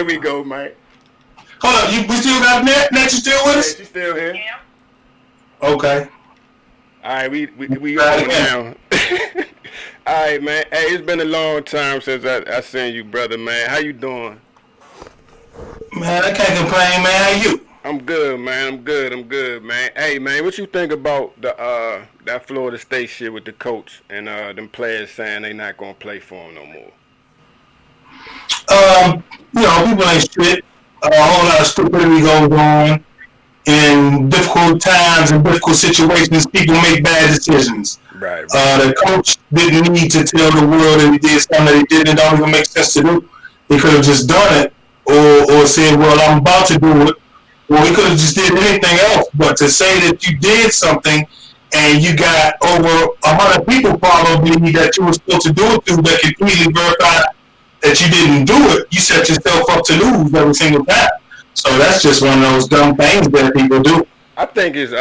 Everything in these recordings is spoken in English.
here we go, man. Hold up, we still got Net? Net, you still with us? She's still here. Yeah. Okay. All right, we on now. All right, man. Hey, it's been a long time since I seen you, brother, man. How you doing? Man, I can't complain, man. How you? I'm good, man. I'm good, man. Hey, man, what you think about the that Florida State shit with the coach and them players saying they not gonna play for him no more? People ain't shit. A whole lot of stupidity goes on. In difficult times and difficult situations, people make bad decisions. Right. The coach didn't need to tell the world that he did something that he did. It don't even make sense to do. He could have just done it, or said, "Well, I'm about to do it," or he could have just did anything else. But to say that you did something and you got over 100 people probably that you were supposed to do it to that can easily verify that you didn't do it, you set yourself up to lose every single time. So that's just one of those dumb things that people do. I think it's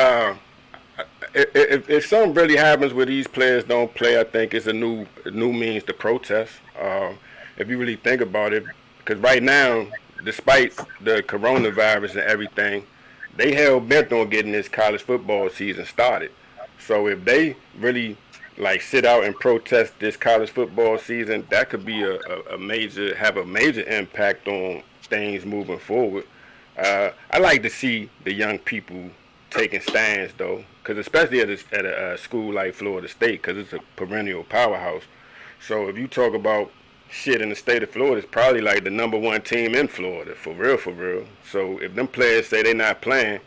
if something really happens where these players don't play, I think it's a new means to protest. If you really think about it, because right now, despite the coronavirus and everything, they hell bent on getting this college football season started. So if they really like sit out and protest this college football season, that could be a major impact on things moving forward. I like to see the young people taking stands, though, because especially at a school like Florida State, because it's a perennial powerhouse. So if you talk about shit in the state of Florida, it's probably like the number one team in Florida, for real. So if them players say they're not playing,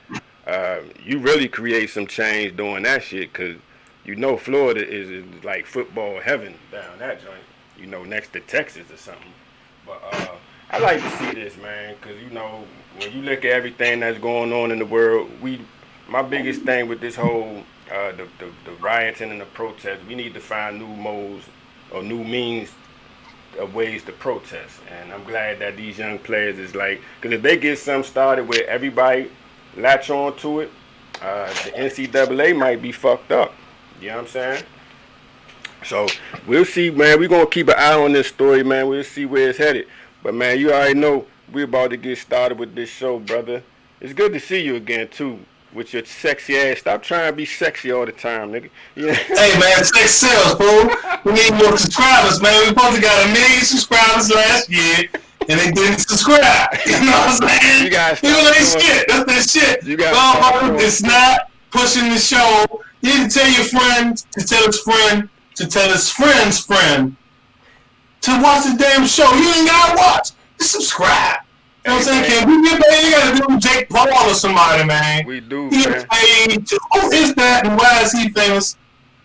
you really create some change doing that shit, because you know Florida is like football heaven down that joint, next to Texas or something. But I like to see this, man, because, when you look at everything that's going on in the world, my biggest thing with this whole, the rioting and the protests, we need to find new modes or new means of ways to protest. And I'm glad that these young players is like, because if they get something started where everybody latch on to it, the NCAA might be fucked up. You know what I'm saying? So we'll see, man. We're going to keep an eye on this story, man. We'll see where it's headed. But, man, you already know we're about to get started with this show, brother. It's good to see you again, too, with your sexy ass. Stop trying to be sexy all the time, nigga. Yeah. Hey, man, sex sells, fool. We need more subscribers, man. We supposed to got 1 million subscribers last year, and they didn't subscribe. You know what I'm saying? People ain't shit. That's that shit. It's not pushing the show. You need to tell your friend to tell his friend to tell his friend's friend to watch the damn show. You ain't gotta watch. Just subscribe. You know what I'm saying? Can we get paid? You gotta do Jake Paul or somebody, man. We do, he man. Paid to, who is that and why is he famous?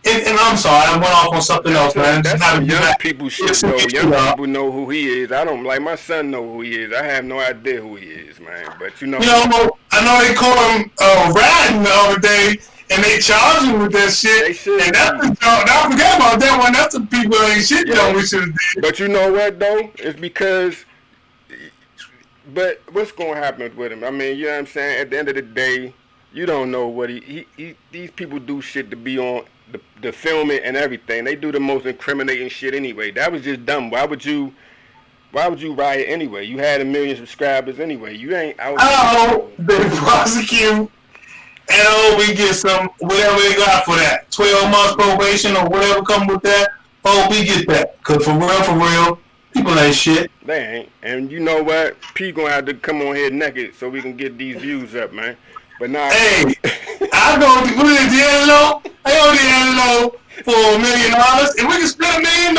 And I'm sorry, I went off on something else, man. That's some young people shit, though. Young people know who he is. I don't, like, my son know who he is. I have no idea who he is, man. But, I know they called him riding the other day. And they charge him with that shit. And don't forget about that one. That's the people ain't shit though. We should have did. But you know what though? It's because. But what's gonna happen with him? I mean, you know what I'm saying. At the end of the day, you don't know what these people do shit to be on the filming and everything. They do the most incriminating shit anyway. That was just dumb. Why would you riot anyway? You had 1 million subscribers anyway. You ain't out. Oh, they prosecute. And we get some, whatever they got for that. 12 months probation or whatever come with that. We get that. Because for real, people ain't shit. They ain't. And you know what? P gonna have to come on here naked so we can get these views up, man. But nah. Hey, I go to D'Angelo. I go to D'Angelo for $1 million. And we can spend $1 million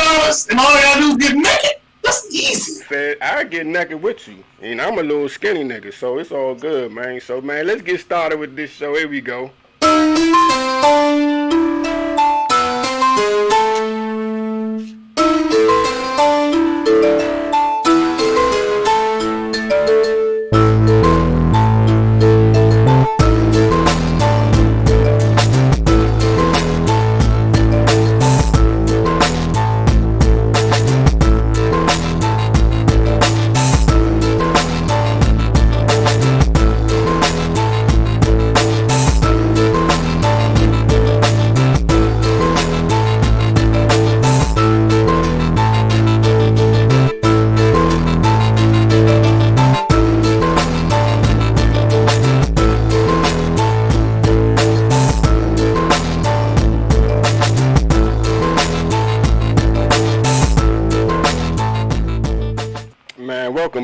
and all I gotta do is get naked. That's easy. I get naked with you. And I'm a little skinny nigga, so it's all good, man. So, man, let's get started with this show. Here we go.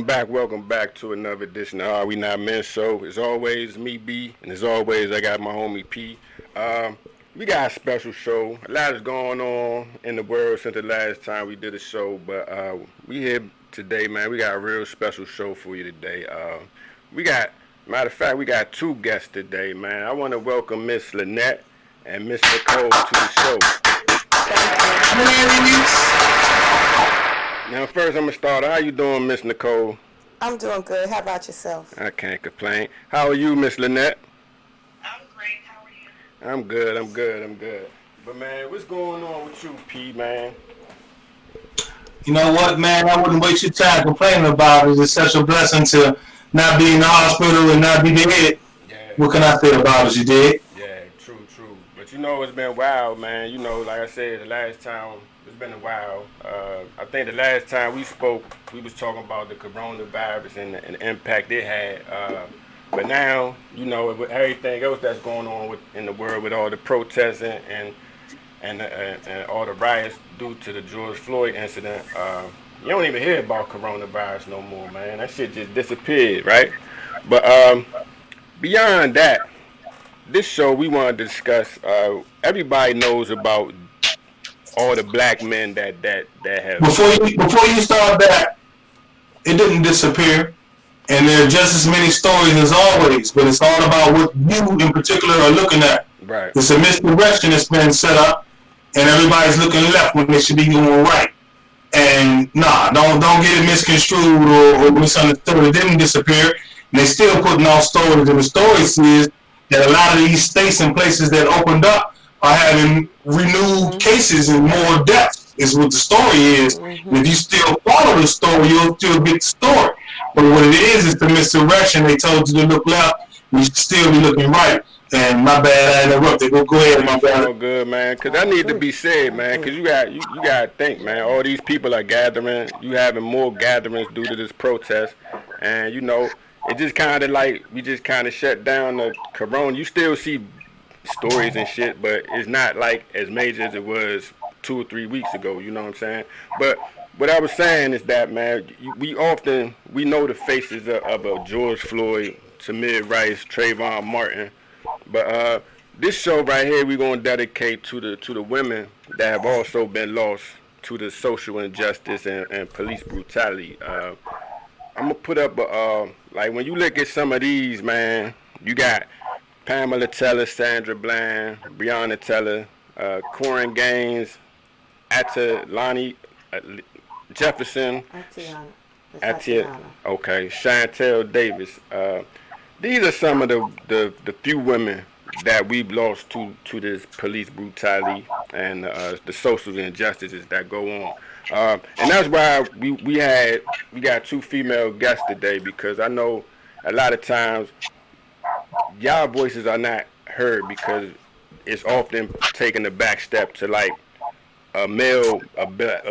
welcome back to another edition of Are We Not Men Show. As always, me B, and as always, I got my homie P. We got a special show. A lot is going on in the world since the last time we did a show, but we here today, man. We got a real special show for you today. Matter of fact, we got two guests today, man. I want to welcome Miss Lynette and Miss Nicole to the show. Now, first, I'm going to start. How you doing, Miss Nicole? I'm doing good. How about yourself? I can't complain. How are you, Miss Lynette? I'm great. How are you? I'm good. But, man, what's going on with you, P, man? You know what, man? I wouldn't waste your time complaining about it. It's such a blessing to not be in the hospital and not be dead. Yeah. What can I say about it? You did? Yeah, true. But, you know, it's been wild, man. You know, like I said, the last time, it's been a while. I think the last time we spoke, we was talking about the coronavirus and the impact it had. But now, you know, with everything else that's going on in the world, with all the protesting and all the riots due to the George Floyd incident, you don't even hear about coronavirus no more, man. That shit just disappeared, right? But beyond that, this show we want to discuss. Everybody knows about all the black men that have. Before you start that, it didn't disappear, and there are just as many stories as always. But it's all about what you in particular are looking at. Right. It's a misdirection that's been set up, and everybody's looking left when they should be going right. And don't get it misconstrued or misunderstood. It didn't disappear, and they still putting out stories. And the story is that a lot of these states and places that opened up are having renewed cases and more deaths is what the story is. And if you still follow the story, you'll still get the story. But what it is the misdirection. They told you to look left, you should still be looking right. And my bad, I interrupted. Go ahead, my bad. Oh, good, man. Because that need to be said, man. Because you got to think, man. All these people are gathering. You having more gatherings due to this protest. And, you know, it just kind of like, we just kind of shut down the corona. You still see stories and shit, but it's not like as major as it was 2 or 3 weeks ago, you know what I'm saying? But what I was saying is that, man, we know the faces of a George Floyd, Tamir Rice, Trayvon Martin, but this show right here we're going to dedicate to the women that have also been lost to the social injustice and police brutality. I'm going to put up, like when you look at some of these, man, you got Pamela Teller, Sandra Bland, Breonna Teller, Corin Gaines, Atalani Jefferson, Atiana. Okay, Chantel Davis. These are some of the few women that we've lost to this police brutality and the social injustices that go on. And that's why we got two female guests today, because I know a lot of times y'all voices are not heard because it's often taking a back step to like a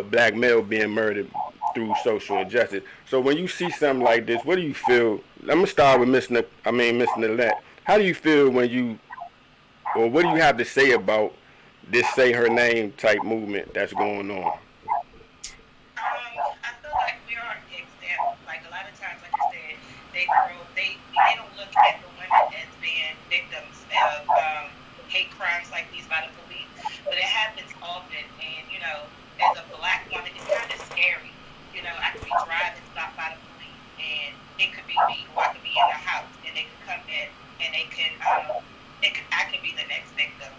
black male being murdered through social injustice. So when you see something like this, what do you feel? I'm gonna start with Miss Nillette. How do you feel when or what do you have to say about this say her name type movement that's going on? I feel like we are examples. Like a lot of times, like you said, they don't look at the women as being victims of hate crimes like these by the police, but it happens often. And you know, as a black woman, it's kind of scary. You know, I could be driving, stopped by the police, and it could be me, or I could be in the house, and they could come in, and I could be the next victim.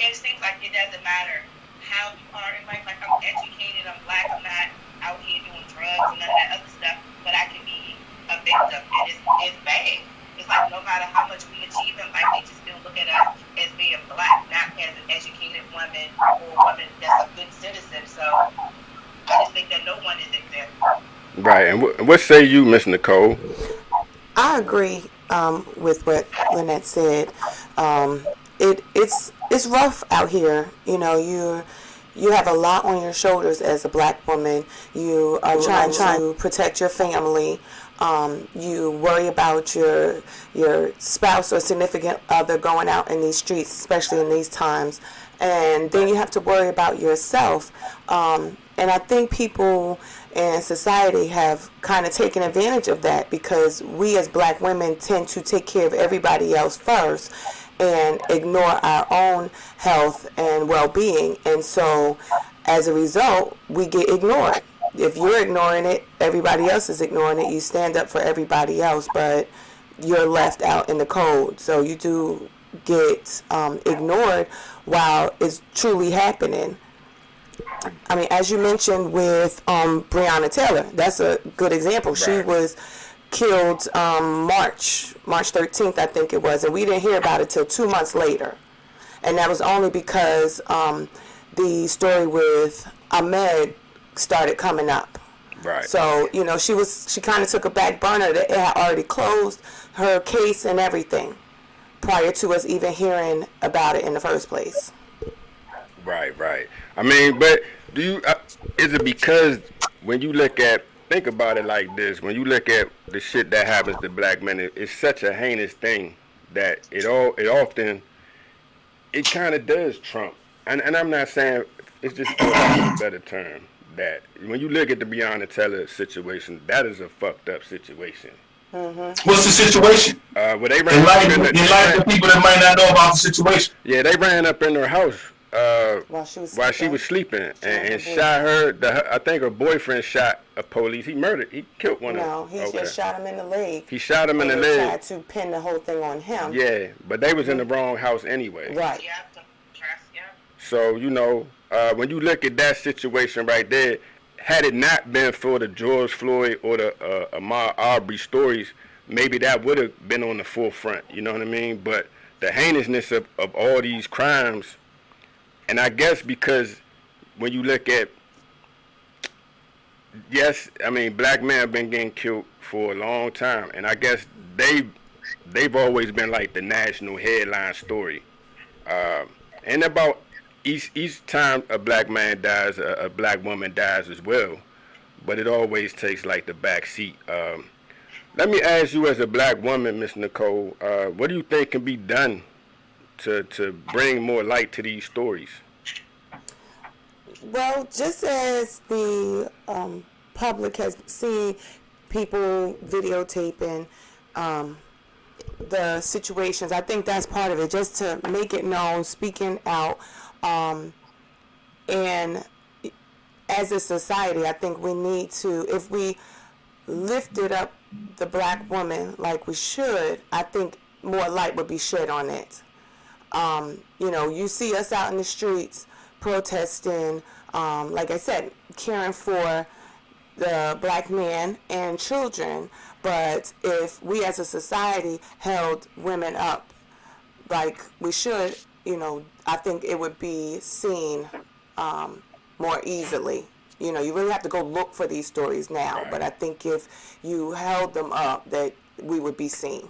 It seems like it doesn't matter how you are in life. Like I'm educated, I'm black, I'm not out here doing drugs and none of that other stuff, but I can be a victim, and it's bad. It's like no matter how much we achieve in life, they just still look at us as being black, not as an educated woman or a woman that's a good citizen. So I just think that no one is exempt. Right, and what say you, Miss Nicole? I agree with what Lynette said. It's rough out here. You know, you have a lot on your shoulders as a black woman. You are trying to protect your family. You worry about your spouse or significant other going out in these streets, especially in these times. And then you have to worry about yourself. And I think people and society have kind of taken advantage of that, because we as black women tend to take care of everybody else first and ignore our own health and well-being. And so as a result, we get ignored. If you're ignoring it, everybody else is ignoring it. You stand up for everybody else, but you're left out in the cold. So you do get ignored while it's truly happening. I mean, as you mentioned with Breonna Taylor, that's a good example. Right. She was killed March 13th, I think it was, and we didn't hear about it till 2 months later. And that was only because the story with Ahmed started coming up. Right. So, you know, she kind of took a back burner. That it had already closed her case and everything prior to us even hearing about it in the first place. Right. I mean, but do you, is it because when you think about it like this, when you look at the shit that happens to black men, it's such a heinous thing that it kind of does trump. And I'm not saying, it's just for a better term, that when you look at the Breonna Taylor situation, that is a fucked up situation. Mm-hmm. What's the situation? Well, they ran the people that might not know about the situation. Yeah, they ran up in her house while she was sleeping and shot her. I think her boyfriend shot a police. He killed one of them. No, he just shot him in the leg. He shot him in the leg. Tried to pin the whole thing on him. Yeah, but they was in the wrong house anyway. Right. So, you know, when you look at that situation right there, had it not been for the George Floyd or the Ahmaud Arbery stories, maybe that would have been on the forefront, you know what I mean? But the heinousness of all these crimes, and I guess because when you look at, yes, I mean, black men have been getting killed for a long time, and I guess they've always been like the national headline story. And about each time a black man dies, a black woman dies as well, but it always takes like the back seat. Let me ask you, as a black woman, Miss Nicole, what do you think can be done to bring more light to these stories? Well, just as the public has seen people videotaping the situations, I think that's part of it, just to make it known, speaking out. And as a society, I think we need to, if we lifted up the black woman like we should, I think more light would be shed on it. You know, you see us out in the streets protesting, like I said, caring for the black man and children, but if we as a society held women up like we should, you know, I think it would be seen more easily. You know, you really have to go look for these stories now, right. But I think if you held them up, that we would be seen.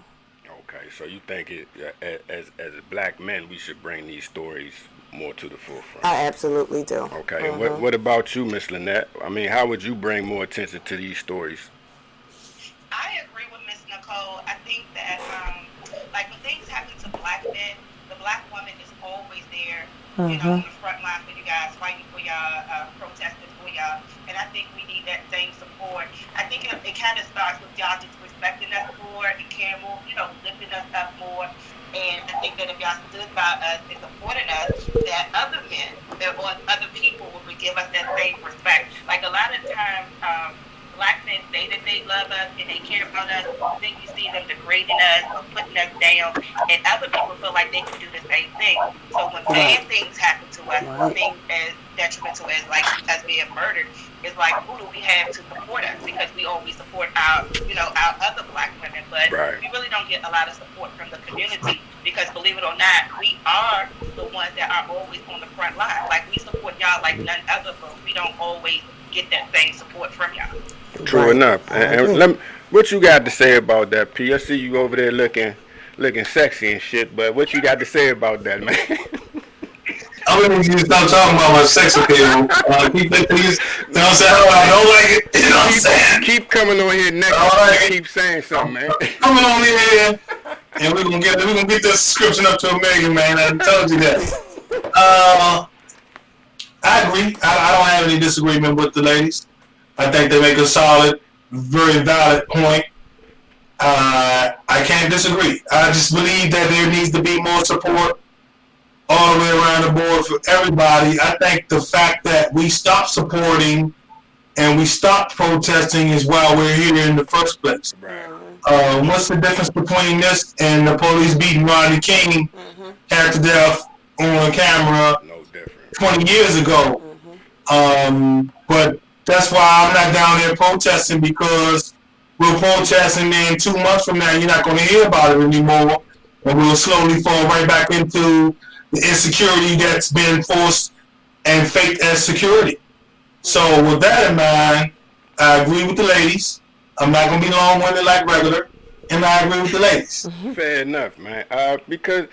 Okay, so you think as black men, we should bring these stories more to the forefront? I absolutely do. Okay, mm-hmm. What about you, Miss Lynette? I mean, how would you bring more attention to these stories? I agree with Miss Nicole. I think that, like when things happen to black men, the black woman is always there, you know, on the front line for you guys, fighting for y'all, protesting for y'all. And I think we need that same support. I think it kind of starts with y'all just respecting us more and caring more, you know, lifting us up more. And I think that if y'all stood by us and supported us, that other men or other people would give us that same respect. Like a lot of times, black men say that they love us and they care about us, then you see them degrading us or putting us down, and other people feel like they can do the same thing. So when bad things happen to us, things as detrimental as like us being murdered, it's like, who do we have to support us? Because we always support our other black women, but we really don't get a lot of support from the community, because believe it or not, we are the ones that are always on the front line. Like, we support y'all like none other, but we don't always get that same support from y'all. True enough. And what you got to say about that, P? I see you over there looking sexy and shit, but what you got to say about that, man? I'm going to stop talking about my sex appeal. Keep that, please. You know what I'm saying? I don't like it. You know what I'm saying? Keep coming on here next week. Keep saying something, man. Coming on here, and we're gonna get this subscription up to 1 million, man. I told you that. I agree. I don't have any disagreement with the ladies. I think they make a solid, very valid point. I can't disagree. I just believe that there needs to be more support all the way around the board for everybody. I think the fact that we stopped supporting and we stopped protesting is why we're here in the first place. Right. What's the difference between this and the police beating Rodney King half to death on camera 20 years ago? But that's why I'm not down there protesting, because we're protesting, and 2 months from now you're not going to hear about it anymore, and we'll slowly fall right back into the insecurity that's been forced and faked as security. So with that in mind, I agree with the ladies. I'm not going to be long-winded like regular, and I agree with the ladies. Fair enough, man. Because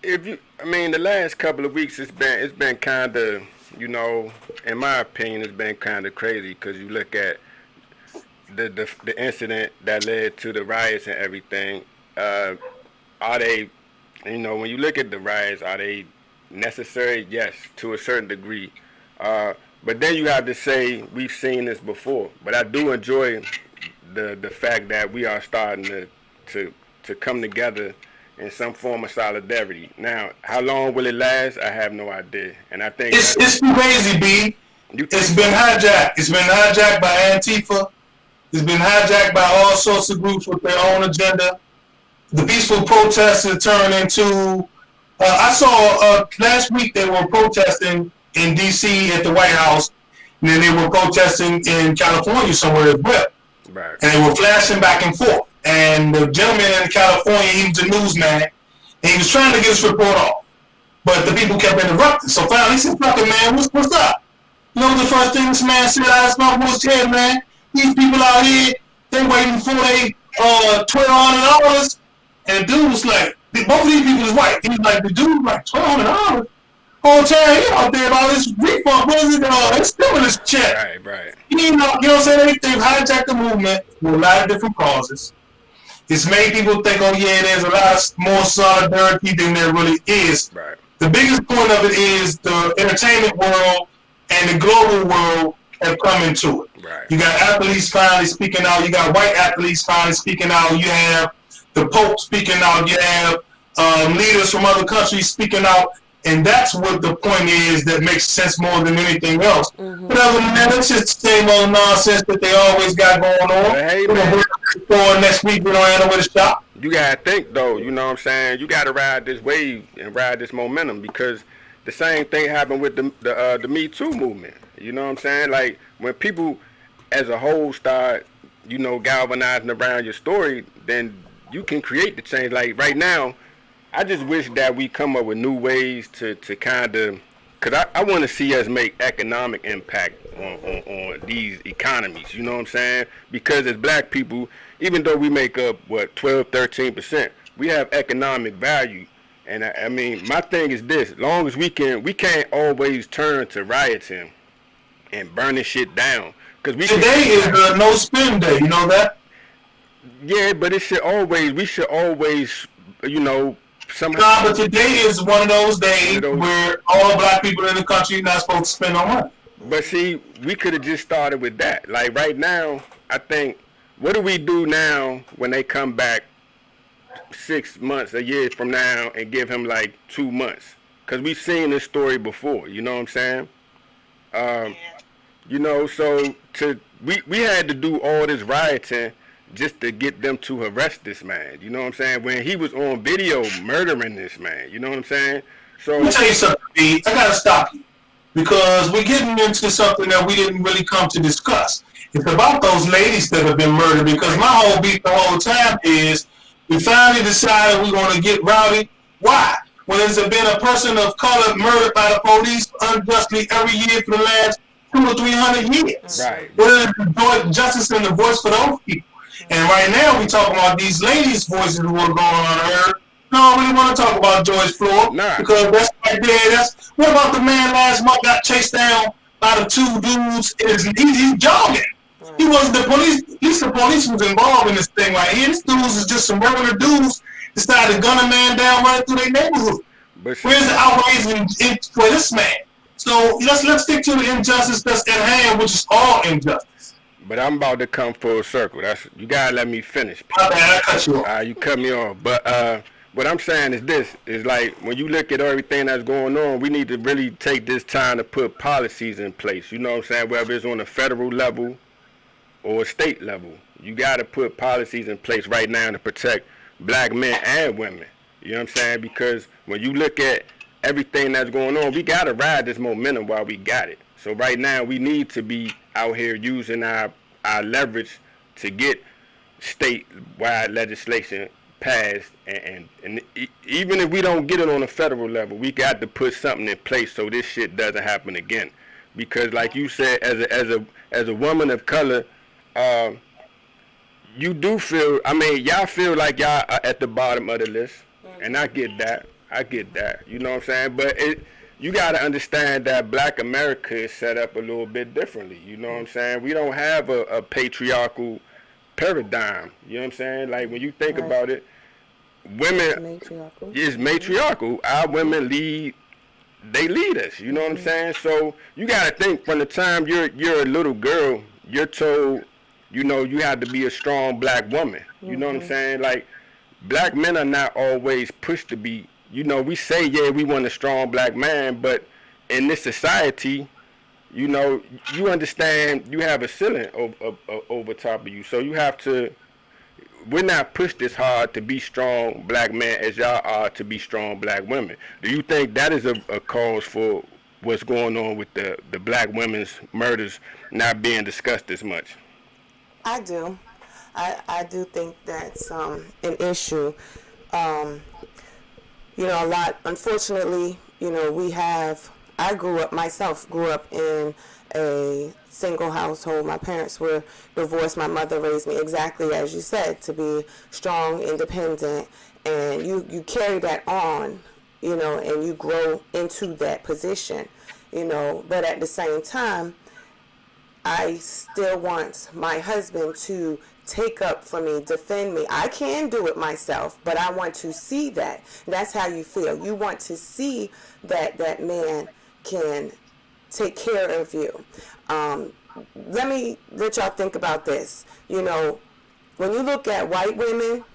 the last couple of weeks it's been kind of, in my opinion, it's been kind of crazy, because you look at the incident that led to the riots and everything. Are they, when you look at the riots, are they necessary? Yes, to a certain degree. But then you have to say, we've seen this before. But I do enjoy the fact that we are starting to come together in some form of solidarity. Now, how long will it last? I have no idea. And I think it's too crazy, B. It's been hijacked. It's been hijacked by Antifa. It's been hijacked by all sorts of groups with their own agenda. The peaceful protests have turned into... I saw last week they were protesting in D.C. at the White House, and then they were protesting in California somewhere as well. Right. And they were flashing back and forth. And the gentleman in California, he was a newsman, and he was trying to get his report off. But the people kept interrupting. So finally he said, "Fucking man, what's up?" You know the first thing this man said out of his mouth was, "Hey man, these people out here, they waiting for their $1,200. And the dude was like, both of these people is white. He was like, the dude was like, $1,200? Whole time he out there about this refund. What is it? It's stimulus check. Right. You know what I'm saying? They've hijacked the movement for a lot of different causes. It's made people think, oh yeah, there's a lot more solidarity than there really is. Right. The biggest point of it is the entertainment world and the global world have come into it. Right. You got athletes finally speaking out. You got white athletes finally speaking out. You have the Pope speaking out. You have leaders from other countries speaking out. And that's what the point is that makes sense more than anything else. But other than that, it's just the same old nonsense that they always got going on. Hey, man. For next week, we don't have nowhere to shop. You got to think, though, you know what I'm saying? You got to ride this wave and ride this momentum, because the same thing happened with the Me Too movement. You know what I'm saying? Like, when people as a whole start, galvanizing around your story, then you can create the change. Like, right now, I just wish that we come up with new ways to kind of, because I want to see us make economic impact on these economies, you know what I'm saying? Because as black people, even though we make up, 12-13%, we have economic value. And I mean, my thing is this: long as we can't always turn to rioting and burning shit down. Today is the no spend day, you know that? Yeah, but we should always, somehow. Nah, but today is one of those days where all black people in the country are not supposed to spend on money. But see, we could have just started with that. Like right now, I think, what do we do now when they come back 6 months, a year from now, and give him like 2 months? Because we've seen this story before, you know what I'm saying? So we had to do all this rioting just to get them to arrest this man, you know what I'm saying? When he was on video murdering this man, you know what I'm saying? So let me tell you something, B. I gotta stop you, because we're getting into something that we didn't really come to discuss. It's about those ladies that have been murdered, because my whole beat the whole time is we finally decided we're going to get rowdy. Why? When there's been a person of color murdered by the police unjustly every year for the last 200 or 300 years. Right. What is the justice and the voice for those people? And right now we talking about these ladies' voices who are going unheard. No, I really want to talk about George Floyd, because that's right there. What about the man last month got chased down by the two dudes? He's jogging. He wasn't the police. At least the police was involved in this thing right here. These dudes is just some regular dudes decided to gun a man down running through their neighborhood. Where's the outrage for this man? So let's stick to the injustice that's at hand, which is all injustice. But I'm about to come full circle. You gotta let me finish. I cut you off. You cut me off. But what I'm saying is this: is like when you look at everything that's going on, we need to really take this time to put policies in place. You know what I'm saying? Whether it's on a federal level or a state level, you gotta put policies in place right now to protect black men and women. You know what I'm saying? Because when you look at everything that's going on, we gotta ride this momentum while we got it. So right now, we need to be out here using our leverage to get statewide legislation passed, and even if we don't get it on a federal level, we got to put something in place so this shit doesn't happen again. Because, like you said, as a woman of color, you do feel. I mean, y'all feel like y'all are at the bottom of the list, and I get that. You know what I'm saying? But you got to understand that Black America is set up a little bit differently. You know what I'm saying? We don't have a patriarchal paradigm. You know what I'm saying? Like when you think about it, women is matriarchal. Our women lead. They lead us. You know what I'm saying? So you got to think from the time you're a little girl, you're told, you know, you have to be a strong black woman. You know what I'm saying? Like black men are not always pushed to be. You know, we say, yeah, we want a strong black man, but in this society, you know, you understand you have a ceiling over top of you. So you have to, we're not pushed as hard to be strong black men as y'all are to be strong black women. Do you think that is a cause for what's going on with the black women's murders not being discussed as much? I do. I do think that's an issue. You know, a lot, unfortunately, you know, I grew up in a single household. My parents were divorced. My mother raised me exactly as you said, to be strong, independent, and you carry that on, you know, and you grow into that position, you know, but at the same time, I still want my husband to take up for me, defend me. I can do it myself, but I want to see that. That's how you feel. You want to see that that man can take care of you. Let me let y'all think about this. You know, when you look at white women,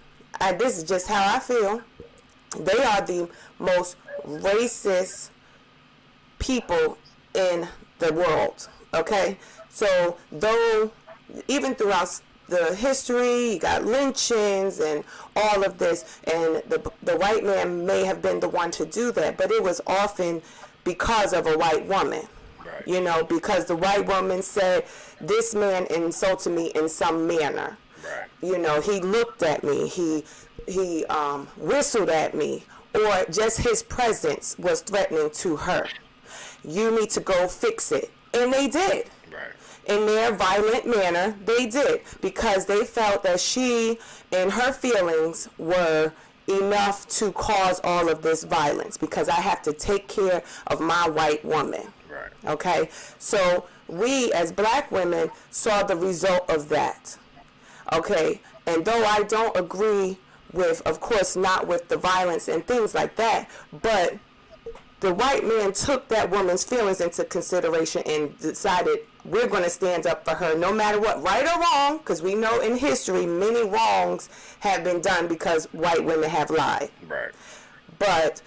this is just how I feel. They are the most racist people in the world. Okay? So, though, even throughout the history, you got lynchings and all of this, and the white man may have been the one to do that, but it was often because of a white woman. Right. You know, because the white woman said, this man insulted me in some manner. Right. You know, he looked at me, he whistled at me, or just his presence was threatening to her. You need to go fix it. And they did. Right. In their violent manner, they did, because they felt that she and her feelings were enough to cause all of this violence, because I have to take care of my white woman. Right. Okay? So we as black women saw the result of that. Okay? And though I don't agree with, of course, not with the violence and things like that, but the white man took that woman's feelings into consideration and decided, we're going to stand up for her no matter what, right or wrong, because we know in history many wrongs have been done because white women have lied. Right. But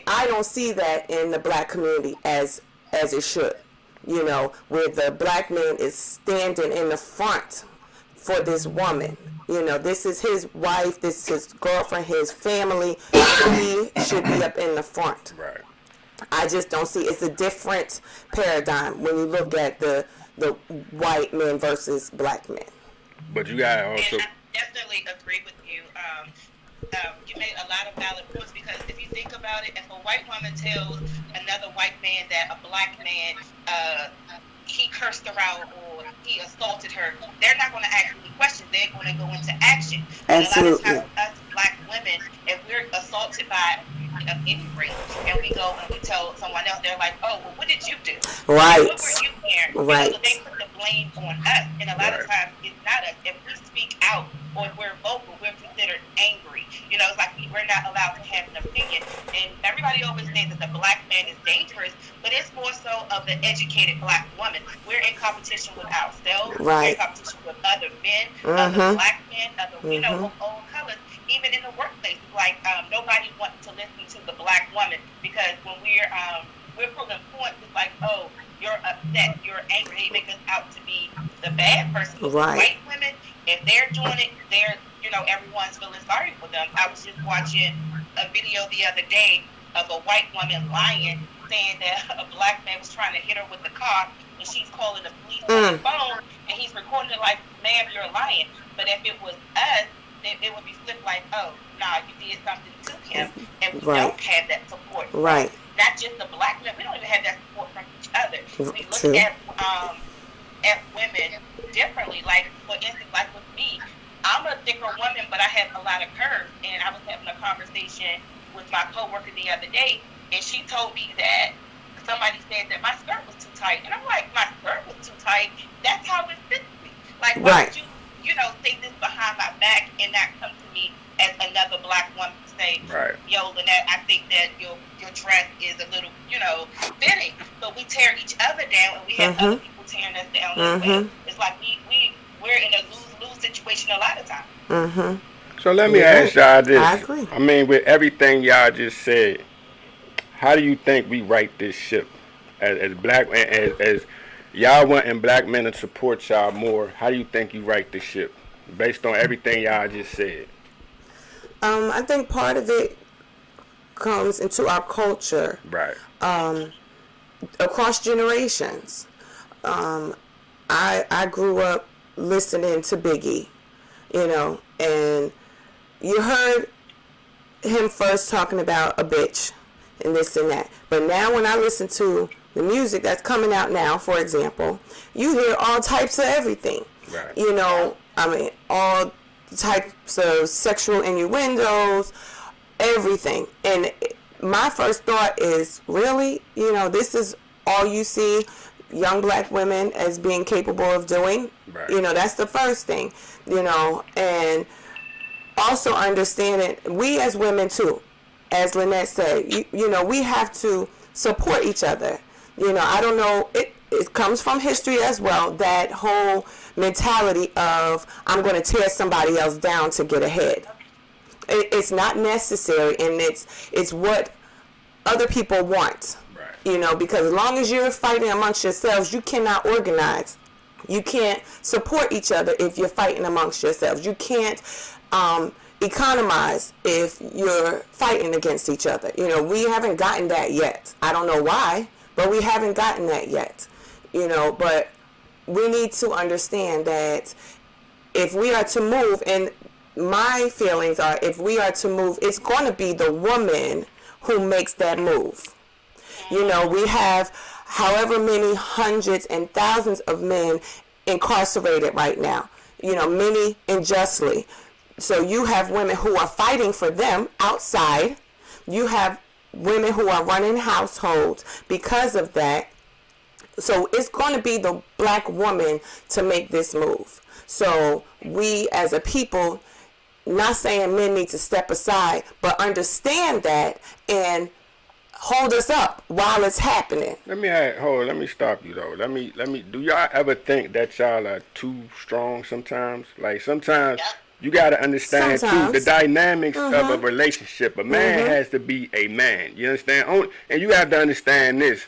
I don't see that in the black community as it should. You know, where the black man is standing in the front for this woman. You know, this is his wife, this is his girlfriend, his family. He should be up in the front. Right. I just don't see, it's a different paradigm when you look at the white men versus black men. But you gotta also... And I definitely agree with you. You made a lot of valid points, because if you think about it, if a white woman tells another white man that a black man, he cursed her out or he assaulted her, they're not going to actually question, they're going to go into action. Absolutely. And a lot of times, us black women, if we're assaulted by of any race, and we go and we tell someone else, they're like, oh, well, what did you do? Right. What were you wearing? Right. So they put the blame on us, and a lot of times it's not us. If we speak out or if we're vocal, we're considered angry. You know, it's like we're not allowed to have an opinion. And everybody always says that the black man is dangerous, but it's more so of the educated black woman. We're in competition with ourselves. Right. We're in competition with other men, other black men, other, you know, of all colors. Even in the workplace, like nobody wants to listen to the black woman, because when we're proving points, it's like, oh, you're upset, you're angry, they make us out to be the bad person. But white women, if they're doing it, they're, you know, everyone's feeling sorry for them. I was just watching a video the other day of a white woman lying, saying that a black man was trying to hit her with the car, and she's calling the police on the phone, and he's recording it like, ma'am, you're lying. But if it was us, then it would be flipped like, oh, nah, you did something to him, and we don't have that support. Right. Not just the black men, we don't even have that support from each other. We look at women differently. Like, for instance, like with me, I'm a thicker woman, but I have a lot of curves. And I was having a conversation with my coworker the other day, and she told me that somebody said that my skirt was too tight. And I'm like, my skirt was too tight? That's how it fits me. Like, why would you know, say this behind my back and not come to me as another black woman to say, yo, Lynette, I think that your dress is a little, you know, fitting. But we tear each other down, and we have other people tearing us down as well. It's like we're in a lose-lose situation a lot of times. So let me ask y'all this. I agree. I mean, with everything y'all just said, how do you think we right this ship as black, as y'all wanting black men to support y'all more? How do you think you right this ship based on everything y'all just said? I think part of it comes into our culture, right? Across generations. I grew up listening to Biggie, you know, and you heard him first talking about a bitch and this and that. But now when I listen to the music that's coming out now, for example, you hear all types of everything. Right. You know, I mean, all types of sexual innuendos, everything. And my first thought is, really, you know, this is all you see young black women as being capable of doing? Right. You know, that's the first thing, you know. And also understanding, we as women too, as Lynette said, you know, we have to support each other. You know, I don't know, it comes from history as well, that whole mentality of, I'm going to tear somebody else down to get ahead. It's not necessary, and it's what other people want. Right. You know, because as long as you're fighting amongst yourselves, you cannot organize. You can't support each other if you're fighting amongst yourselves. You can't economize if you're fighting against each other. You know, we haven't gotten that yet. I don't know why, but we haven't gotten that yet. You know, but we need to understand that if we are to move, and my feelings are, if we are to move, it's going to be the woman who makes that move. You know, we have however many hundreds and thousands of men incarcerated right now, you know, many unjustly. So you have women who are fighting for them outside. You have women who are running households because of that. So it's going to be the black woman to make this move. So we as a people, not saying men need to step aside, but understand that and hold us up while it's happening. Let me stop you though. Let me. Do y'all ever think that y'all are too strong sometimes? Like sometimes you gotta understand too the dynamics of a relationship. A man has to be a man. You understand? And you have to understand this.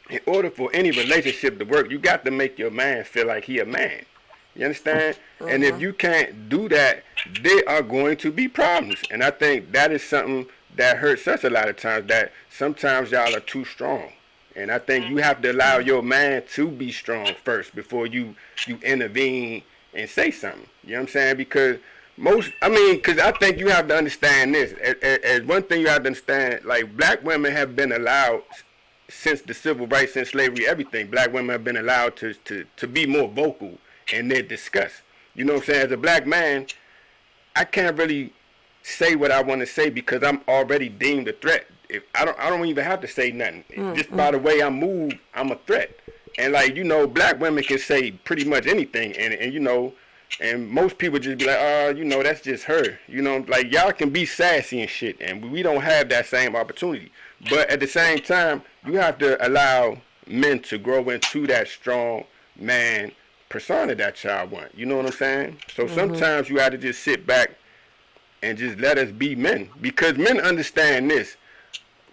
In order for any relationship to work, you got to make your man feel like he a man. You understand? And if you can't do that, there are going to be problems. And I think that is something that hurts us a lot of times, that sometimes y'all are too strong. And I think you have to allow your man to be strong first before you intervene and say something. You know what I'm saying? Because I think you have to understand this. As one thing you have to understand, like black women have been allowed since the civil rights, since slavery, everything. Black women have been allowed to be more vocal in their discuss. You know what I'm saying? As a black man, I can't really say what I want to say because I'm already deemed a threat. If I don't even have to say nothing. Just by the way I move, I'm a threat. And like, you know, black women can say pretty much anything, and you know, And most people just be like, you know, that's just her. You know, like y'all can be sassy and shit, and we don't have that same opportunity. But at the same time, you have to allow men to grow into that strong man persona that child want. You know what I'm saying? So sometimes you have to just sit back and just let us be men, because men understand this.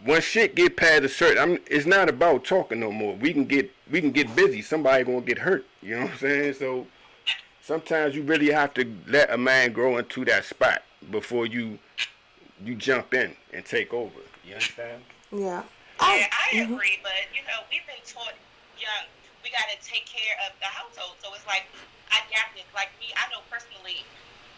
When shit get past a certain, it's not about talking no more. We can get busy. Somebody gonna get hurt. You know what I'm saying? So sometimes you really have to let a man grow into that spot before you jump in and take over. You understand? Yeah. Yeah, I agree, but you know, we've been taught young we gotta take care of the household. So it's like I got this. Like me, I know personally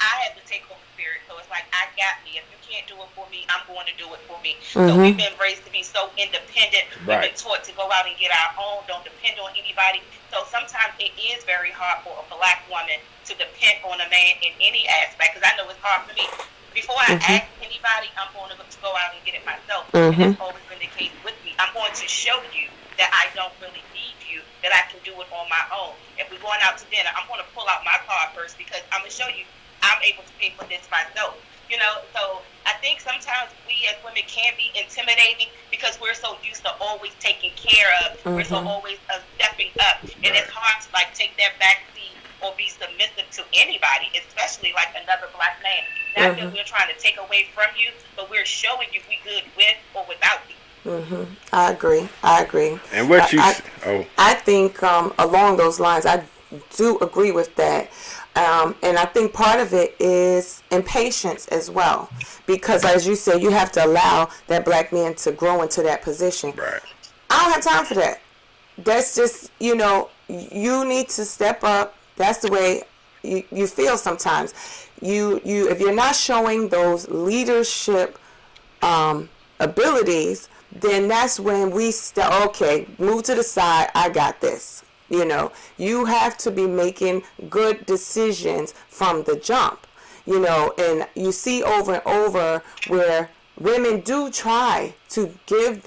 I have the takeover spirit. So it's like I got me. If you can't do it for me, I'm going to do it for me. So we've been raised to be so independent. We've been taught to go out and get our own, don't depend on anybody. So sometimes it is very hard for a black woman to depend on a man in any aspect, because I know it's hard for me. Before I ask anybody, I'm going to go out and get it myself. And that's always been the case with me. I'm going to show you that I don't really need you, that I can do it on my own. If we're going out to dinner, I'm going to pull out my card first, because I'm going to show you I'm able to pay for this myself. You know, so I think sometimes we as women can be intimidating because we're so used to always taking care of. We're so always stepping up. And it's hard to like take that back seat or be submissive to anybody, especially like another black man. Not that we're trying to take away from you, but we're showing you we good with or without you. I agree. And what I think along those lines, I do agree with that. And I think part of it is impatience as well, because as you said, you have to allow that black man to grow into that position. Right. I don't have time for that. That's just, you know, you need to step up. That's the way you feel sometimes. You if you're not showing those leadership abilities, then that's when we okay, move to the side. I got this. You know, you have to be making good decisions from the jump. You know, and you see over and over where women do try to give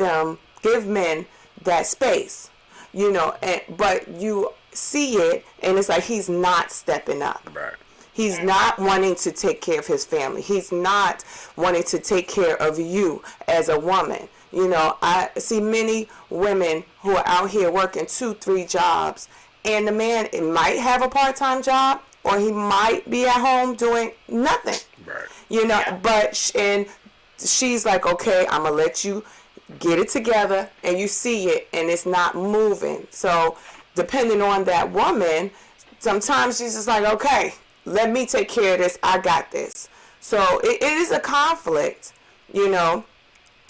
men that space. You know, but you see it, and it's like he's not stepping up. Right. He's not wanting to take care of his family. He's not wanting to take care of you as a woman. You know, I see many women who are out here working 2-3 jobs, and the man might have a part-time job, or he might be at home doing nothing. Right. You know, and she's like, okay, I'm gonna let you get it together, and you see it, and it's not moving. So depending on that woman, sometimes she's just like, okay, let me take care of this. I got this. So it is a conflict, you know.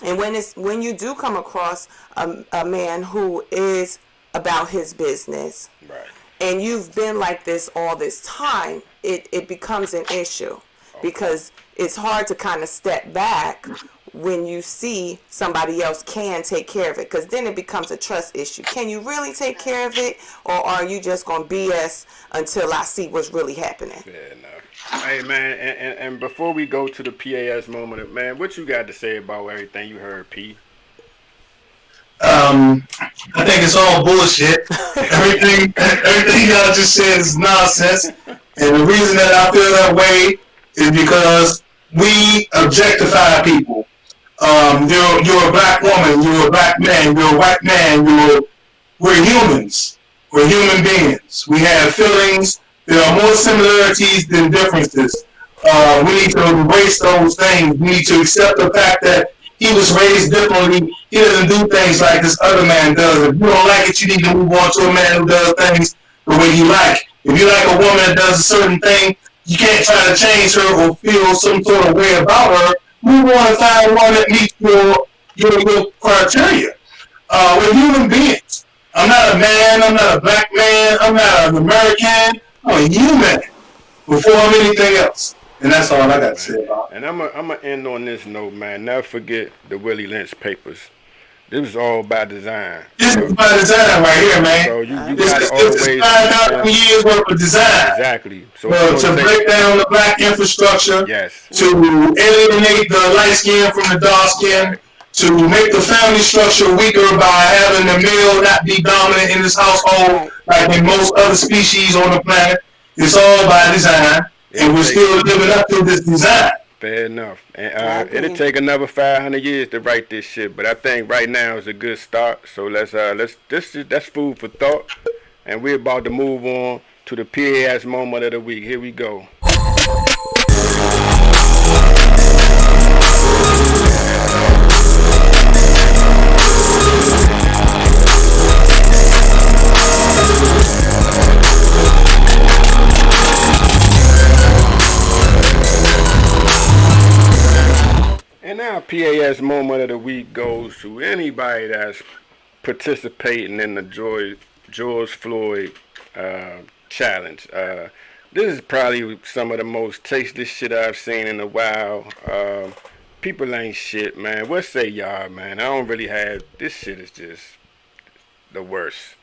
And when you do come across a man who is about his business, right, and you've been like this all this time, it becomes an issue, because it's hard to kind of step back when you see somebody else can take care of it, because then it becomes a trust issue. Can you really take care of it, or are you just going to BS until I see what's really happening? Yeah, no. Hey, man, and before we go to the PAS moment, man, what you got to say about everything you heard, P? I think it's all bullshit. everything y'all just said is nonsense. And the reason that I feel that way is because we objectify people. You're a black woman, you're a black man, you're a white man, we're humans. We're human beings. We have feelings. There are more similarities than differences. We need to embrace those things. We need to accept the fact that he was raised differently. He doesn't do things like this other man does. If you don't like it, you need to move on to a man who does things the way you like. If you like a woman that does a certain thing, you can't try to change her or feel some sort of way about her. Move on and find one that meets your criteria. We're human beings. I'm not a man. I'm not a black man. I'm not an American. I'm a human before I'm anything else. And that's all I got to say about it. And I'm going to end on this note, man. Never forget the Willie Lynch papers. This is all by design. This is by design right here, man. So you got to always... This is 5,000 years worth of design. Exactly. So to break down the black infrastructure. Yes. To alienate the light skin from the dark skin. Right. To make the family structure weaker by having the male not be dominant in this household like in most other species on the planet. It's all by design, and we're still living up to this design. Fair enough. And it'll take another 500 years to write this shit, but I think right now is a good start. So that's food for thought, and we're about to move on to the PAS moment of the week. Here we go. And our PAS moment of the week goes to anybody that's participating in the George Floyd challenge. This is probably some of the most tasteless shit I've seen in a while. People ain't shit, man. What say y'all, man? I don't really have... This shit is just the worst.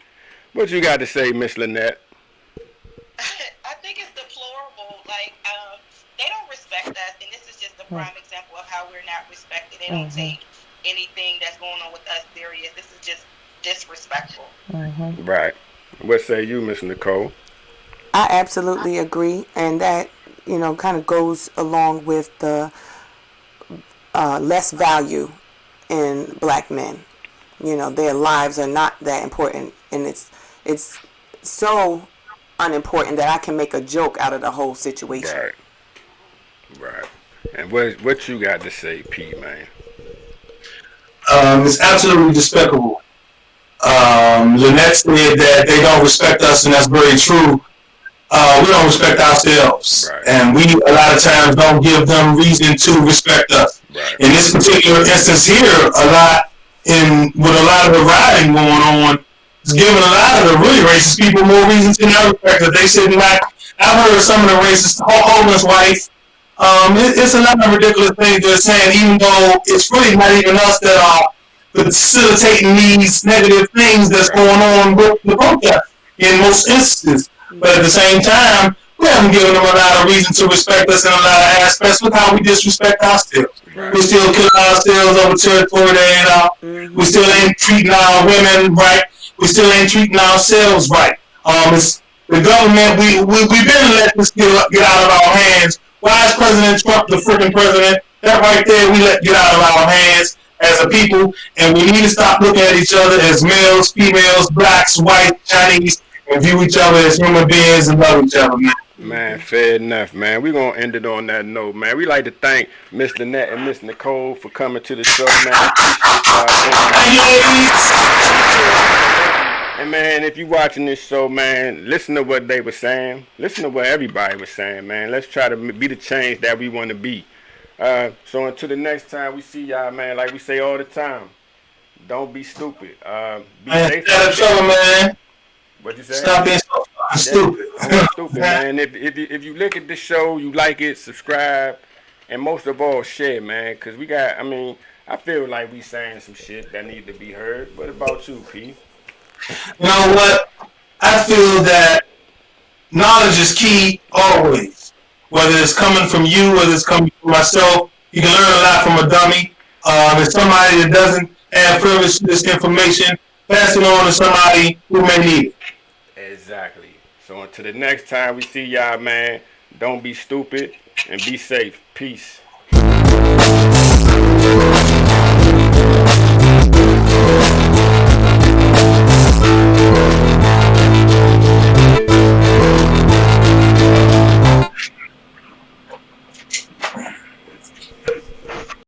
What you got to say, Miss Lynette? I think it's deplorable. Like, they don't respect us, and this is just a prime example of how we're not respected. They don't take anything that's going on with us serious. This is just disrespectful. Right. What say you, Miss Nicole? I absolutely agree, and that, you know, kind of goes along with the less value in black men. You know, their lives are not that important, and it's so unimportant that I can make a joke out of the whole situation. Right. And what you got to say, P, man? It's absolutely despicable. Lynette said that they don't respect us, and that's very true. We don't respect ourselves, and we a lot of times don't give them reason to respect us. In this particular instance here, with a lot of the rioting going on, it's giving a lot of the really racist people more reason to not respect us. They sitting back. I've heard some of the racist homeless wife. It's a lot of ridiculous things they're saying, even though it's really not even us that are facilitating these negative things that's going on with the protest in most instances. But at the same time, we haven't given them a lot of reason to respect us in a lot of aspects. Look how we disrespect ourselves. We still killing ourselves over territory that ain't out. We still ain't treating our women right. We still ain't treating ourselves right. It's the government. We've been letting this get out of our hands. Why is President Trump the freaking president? That right there, we let get out of our hands as a people, and we need to stop looking at each other as males, females, blacks, white, Chinese, and view each other as human beings and love each other, man. Man, fair enough, man. We're going to end it on that note, man. We like to thank Miss Lynette and Miss Nicole for coming to the show, man. And, man, if you're watching this show, man, listen to what they were saying. Listen to what everybody was saying, man. Let's try to be the change that we want to be. So until the next time we see y'all, man, like we say all the time, don't be stupid. Be safe. Man. What you say? Stop being so stupid. Stupid, man. If you look at the show, you like it, subscribe, and most of all, share, man. Cause I feel like we saying some shit that need to be heard. What about you, P? You know what? I feel that knowledge is key always. Whether it's coming from you, whether it's coming from myself, you can learn a lot from a dummy. If somebody that doesn't have privilege to this information, pass it on to somebody who may need it. Exactly. So until the next time we see y'all, man, don't be stupid and be safe. Peace.